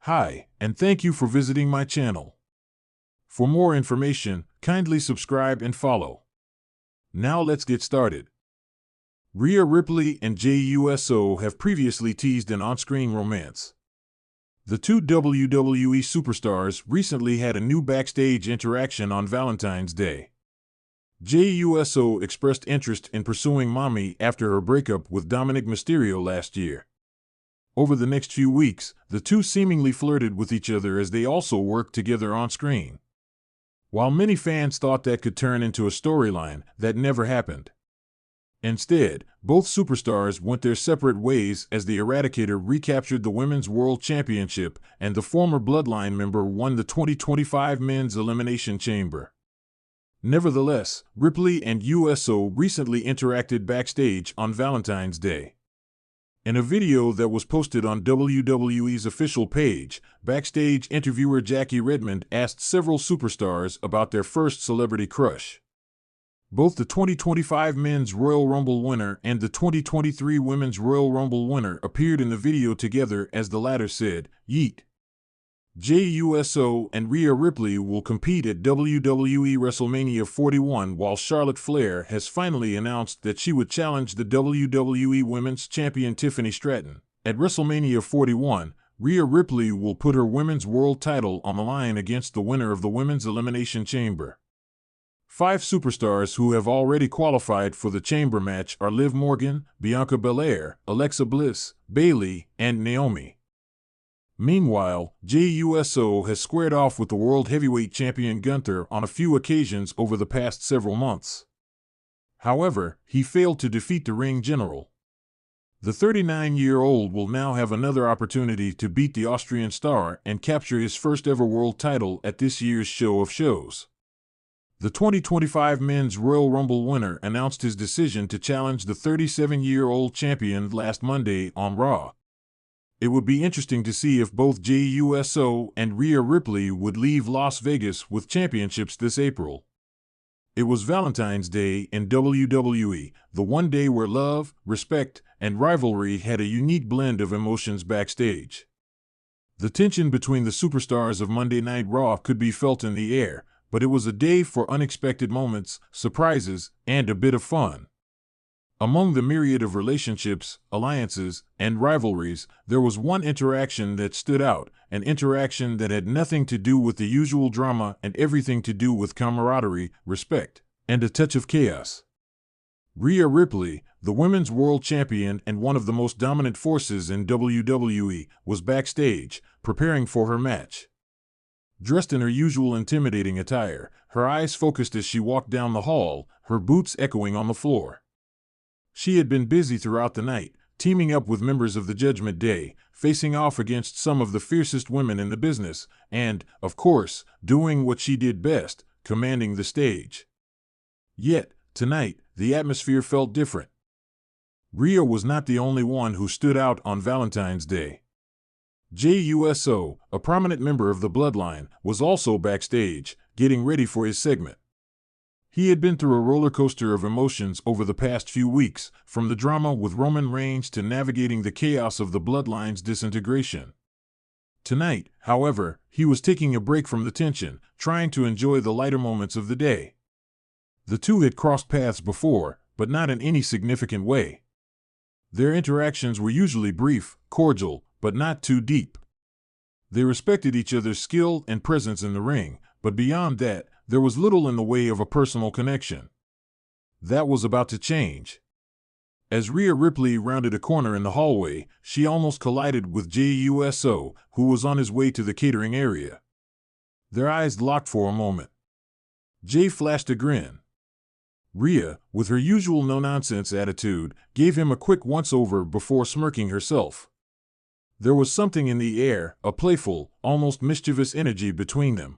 Hi, and thank you for visiting my channel. For more information, kindly subscribe and follow. Now let's get started. Rhea Ripley and Jey Uso have previously teased an on-screen romance. The two WWE superstars recently had a new backstage interaction on Valentine's Day. Jey Uso expressed interest in pursuing Mommy after her breakup with Dominic Mysterio last year. Over the next few weeks, the two seemingly flirted with each other as they also worked together on screen. While many fans thought that could turn into a storyline, that never happened. Instead, both superstars went their separate ways as the Eradicator recaptured the Women's World Championship and the former Bloodline member won the 2025 Men's Elimination Chamber. Nevertheless, Ripley and Uso recently interacted backstage on Valentine's Day. In a video that was posted on WWE's official page, backstage interviewer Jackie Redmond asked several superstars about their first celebrity crush. Both the 2025 Men's Royal Rumble winner and the 2023 Women's Royal Rumble winner appeared in the video together as the latter said, "Yeet." Jey Uso and Rhea Ripley will compete at WWE WrestleMania 41 while Charlotte Flair has finally announced that she would challenge the WWE Women's Champion Tiffany Stratton. At WrestleMania 41, Rhea Ripley will put her Women's World title on the line against the winner of the Women's Elimination Chamber. 5 superstars who have already qualified for the Chamber match are Liv Morgan, Bianca Belair, Alexa Bliss, Bayley, and Naomi. Meanwhile, Jey Uso has squared off with the World Heavyweight Champion Gunther on a few occasions over the past several months. However, he failed to defeat the Ring General. The 39-year-old will now have another opportunity to beat the Austrian star and capture his first ever world title at this year's Show of Shows. The 2025 Men's Royal Rumble winner announced his decision to challenge the 37-year-old champion last Monday on Raw. It would be interesting to see if both Jey Uso and Rhea Ripley would leave Las Vegas with championships this April. It was Valentine's Day in WWE, the one day where love, respect, and rivalry had a unique blend of emotions backstage. The tension between the superstars of Monday Night Raw could be felt in the air, but it was a day for unexpected moments, surprises, and a bit of fun. Among the myriad of relationships, alliances, and rivalries, there was one interaction that stood out, an interaction that had nothing to do with the usual drama and everything to do with camaraderie, respect, and a touch of chaos. Rhea Ripley, the Women's World Champion and one of the most dominant forces in WWE, was backstage, preparing for her match. Dressed in her usual intimidating attire, her eyes focused as she walked down the hall, her boots echoing on the floor. She had been busy throughout the night, teaming up with members of the Judgment Day, facing off against some of the fiercest women in the business, and, of course, doing what she did best, commanding the stage. Yet, tonight, the atmosphere felt different. Rhea was not the only one who stood out on Valentine's Day. Jey Uso, a prominent member of the Bloodline, was also backstage, getting ready for his segment. He had been through a roller coaster of emotions over the past few weeks, from the drama with Roman Reigns to navigating the chaos of the Bloodline's disintegration. Tonight, however, he was taking a break from the tension, trying to enjoy the lighter moments of the day. The two had crossed paths before, but not in any significant way. Their interactions were usually brief, cordial, but not too deep. They respected each other's skill and presence in the ring, but beyond that, there was little in the way of a personal connection. That was about to change. As Rhea Ripley rounded a corner in the hallway, she almost collided with Jey Uso, who was on his way to the catering area. Their eyes locked for a moment. Jey flashed a grin. Rhea, with her usual no-nonsense attitude, gave him a quick once-over before smirking herself. There was something in the air, a playful, almost mischievous energy between them.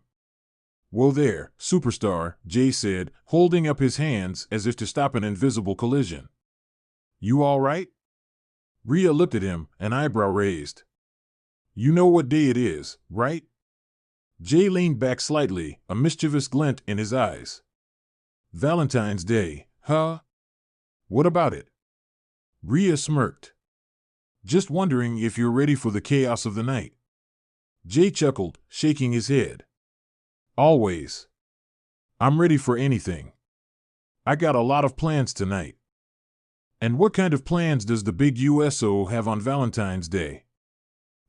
"Whoa there, superstar," Jey said, holding up his hands as if to stop an invisible collision. "You all right?" Rhea looked at him, an eyebrow raised. "You know what day it is, right?" Jey leaned back slightly, a mischievous glint in his eyes. "Valentine's Day, huh? What about it?" Rhea smirked. "Just wondering if you're ready for the chaos of the night." Jey chuckled, shaking his head. Always. I'm ready for anything. I got a lot of plans tonight. And what kind of plans does the big USO have on Valentine's Day?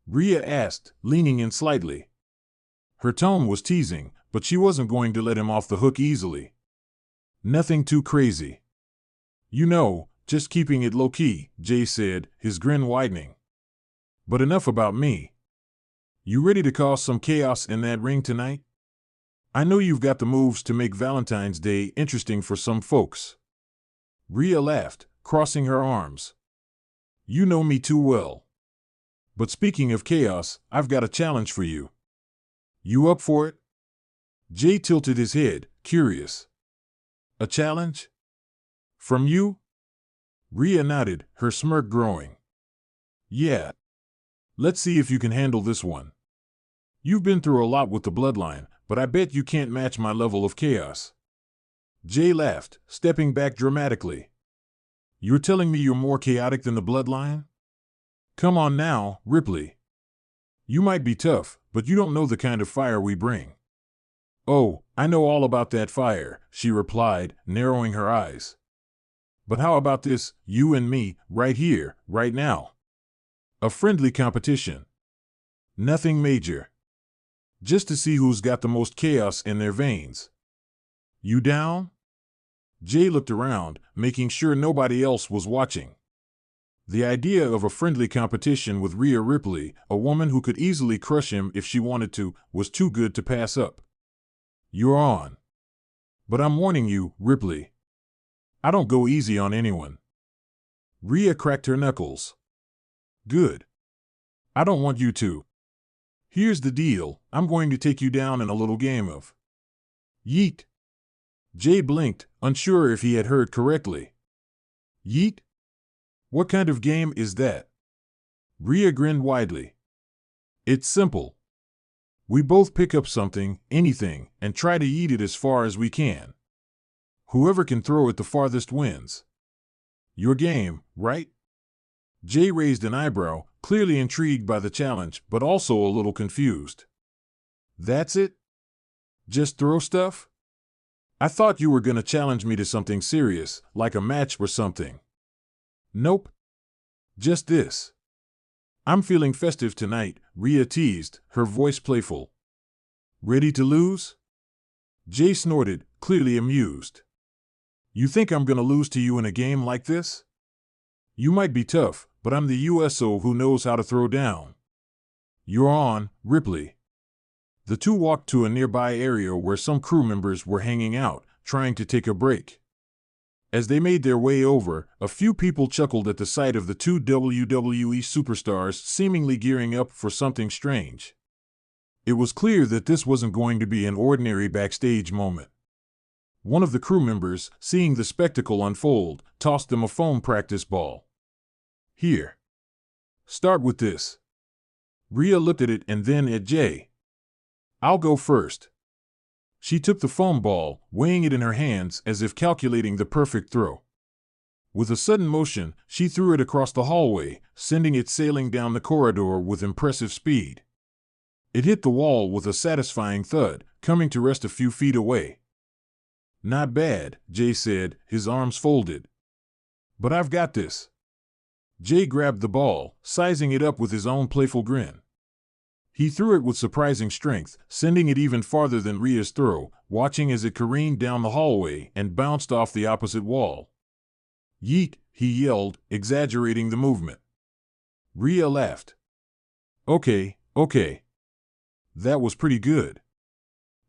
Rhea asked, leaning in slightly. Her tone was teasing, but she wasn't going to let him off the hook easily. Nothing too crazy. You know, just keeping it low-key, Jey said, his grin widening. But enough about me. You ready to cause some chaos in that ring tonight? I know you've got the moves to make Valentine's Day interesting for some folks. Rhea laughed, crossing her arms. You know me too well. But speaking of chaos, I've got a challenge for you. You up for it? Jey tilted his head, curious. A challenge? From you? Rhea nodded, her smirk growing. Yeah. Let's see if you can handle this one. You've been through a lot with the bloodline, but I bet you can't match my level of chaos. Jey laughed, stepping back dramatically. You're telling me you're more chaotic than the bloodline? Come on now, Ripley. You might be tough, but you don't know the kind of fire we bring. Oh, I know all about that fire, she replied, narrowing her eyes. But how about this, you and me, right here, right now? A friendly competition. Nothing major. Just to see who's got the most chaos in their veins. You down? Jey looked around, making sure nobody else was watching. The idea of a friendly competition with Rhea Ripley, a woman who could easily crush him if she wanted to, was too good to pass up. You're on. But I'm warning you, Ripley. I don't go easy on anyone. Rhea cracked her knuckles. Good. I don't want you to. Here's the deal, I'm going to take you down in a little game of yeet. Jey blinked, unsure if he had heard correctly. Yeet? What kind of game is that? Rhea grinned widely. It's simple. We both pick up something, anything, and try to yeet it as far as we can. Whoever can throw it the farthest wins. Your game, right? Jey raised an eyebrow, clearly intrigued by the challenge, but also a little confused. That's it? Just throw stuff? I thought you were gonna challenge me to something serious, like a match or something. Nope. Just this. I'm feeling festive tonight, Rhea teased, her voice playful. Ready to lose? Jey snorted, clearly amused. You think I'm gonna lose to you in a game like this? You might be tough, but I'm the USO who knows how to throw down. You're on, Ripley. The two walked to a nearby area where some crew members were hanging out, trying to take a break. As they made their way over, a few people chuckled at the sight of the two WWE superstars seemingly gearing up for something strange. It was clear that this wasn't going to be an ordinary backstage moment. One of the crew members, seeing the spectacle unfold, tossed them a foam practice ball. Here. Start with this. Rhea looked at it and then at Jey. I'll go first. She took the foam ball, weighing it in her hands as if calculating the perfect throw. With a sudden motion, she threw it across the hallway, sending it sailing down the corridor with impressive speed. It hit the wall with a satisfying thud, coming to rest a few feet away. Not bad, Jey said, his arms folded. But I've got this. Jey grabbed the ball, sizing it up with his own playful grin. He threw it with surprising strength, sending it even farther than Rhea's throw, watching as it careened down the hallway and bounced off the opposite wall. Yeet, he yelled, exaggerating the movement. Rhea laughed. Okay. That was pretty good.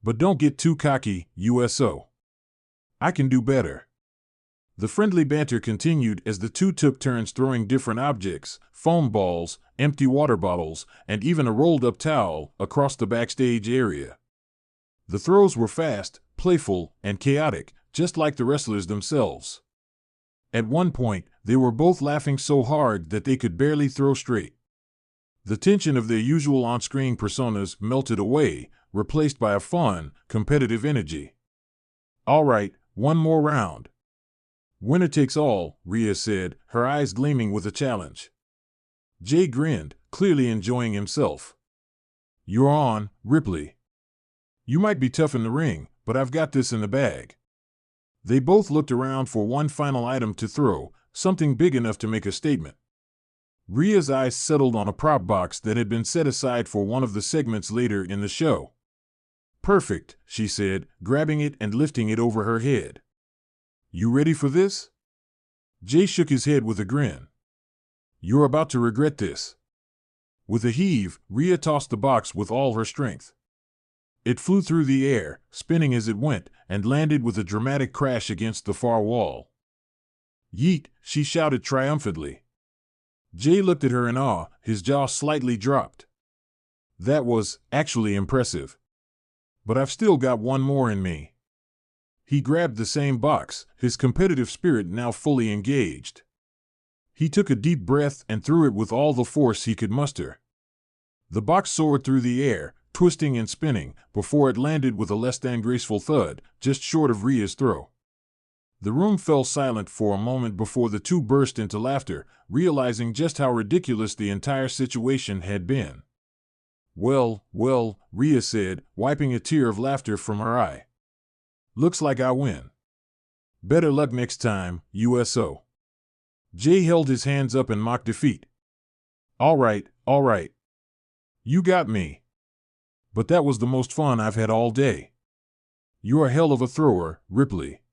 But don't get too cocky, USO. I can do better. The friendly banter continued as the two took turns throwing different objects, foam balls, empty water bottles, and even a rolled-up towel, across the backstage area. The throws were fast, playful, and chaotic, just like the wrestlers themselves. At one point, they were both laughing so hard that they could barely throw straight. The tension of their usual on-screen personas melted away, replaced by a fun, competitive energy. All right, one more round. Winner takes all, Rhea said, her eyes gleaming with a challenge. Jey grinned, clearly enjoying himself. You're on, Ripley. You might be tough in the ring, but I've got this in the bag. They both looked around for one final item to throw, something big enough to make a statement. Rhea's eyes settled on a prop box that had been set aside for one of the segments later in the show. Perfect, she said, grabbing it and lifting it over her head. You ready for this? Jey shook his head with a grin. You're about to regret this. With a heave, Rhea tossed the box with all her strength. It flew through the air, spinning as it went, and landed with a dramatic crash against the far wall. Yeet, she shouted triumphantly. Jey looked at her in awe, his jaw slightly dropped. That was, actually impressive. But I've still got one more in me. He grabbed the same box, his competitive spirit now fully engaged. He took a deep breath and threw it with all the force he could muster. The box soared through the air, twisting and spinning, before it landed with a less than graceful thud, just short of Rhea's throw. The room fell silent for a moment before the two burst into laughter, realizing just how ridiculous the entire situation had been. Well, Rhea said, wiping a tear of laughter from her eye. Looks like I win. Better luck next time, USO. Jey held his hands up in mock defeat. All right. You got me. But that was the most fun I've had all day. You're a hell of a thrower, Ripley.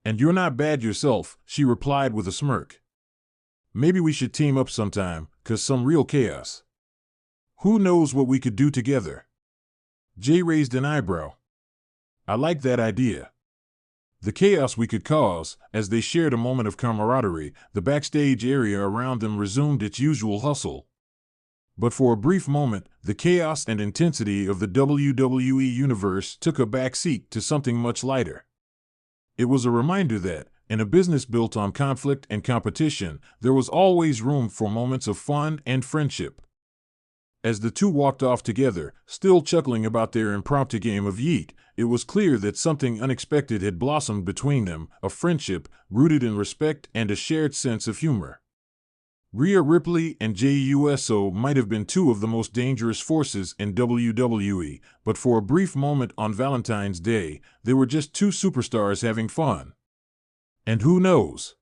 And you're not bad yourself, she replied with a smirk. Maybe we should team up sometime, 'cause some real chaos. Who knows what we could do together? Jey raised an eyebrow. I like that idea. The chaos we could cause. As they shared a moment of camaraderie, the backstage area around them resumed its usual hustle. But for a brief moment, the chaos and intensity of the WWE Universe took a back seat to something much lighter. It was a reminder that, in a business built on conflict and competition, there was always room for moments of fun and friendship. As the two walked off together, still chuckling about their impromptu game of yeet, it was clear that something unexpected had blossomed between them, a friendship rooted in respect and a shared sense of humor. Rhea Ripley and Jey Uso might have been two of the most dangerous forces in WWE, but for a brief moment on Valentine's Day, they were just two superstars having fun. And who knows?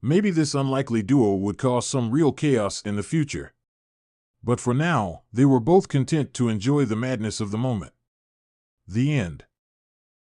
Maybe this unlikely duo would cause some real chaos in the future. But for now, they were both content to enjoy the madness of the moment. The end.